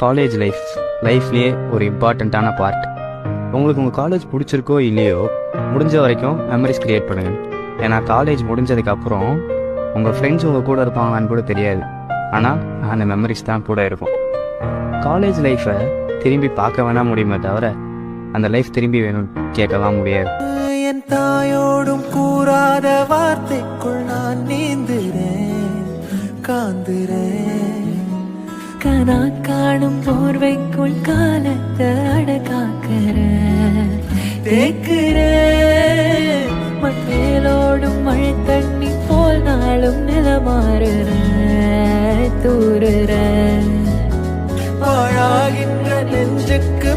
College லைஃப்லேயே ஒரு இம்பார்ட்டண்ட்டான part. உங்களுக்கு உங்கள் காலேஜ் பிடிச்சிருக்கோ இல்லையோ, முடிஞ்ச வரைக்கும் மெமரிஸ் க்ரியேட் பண்ணுங்கள். ஏன்னா காலேஜ் முடிஞ்சதுக்கப்புறம் உங்கள் ஃப்ரெண்ட்ஸ் உங்கள் கூட இருப்பாங்களான்னு கூட தெரியாது, ஆனால் அந்த மெமரிஸ் தான் கூட இருக்கும். காலேஜ் லைஃப்பை திரும்பி பார்க்க வேணா முடியுமே தவிர அந்த லைஃப் திரும்பி வேணும்னு கேட்கலாம் முடியாது. என் தாயோடும் கூறாத வார்த்தைக்குள் நான் நீந்துறேன், காந்துறேன். கனா காணும் போர்வைக்குள் காலத்தை அடக்காக்கிற தேக்குறேன். மண்ணேலோடும் மழை தண்ணி போல் நாளும் நிலமாறுற தூறுற பாழாகின்ற நெஞ்சுக்கு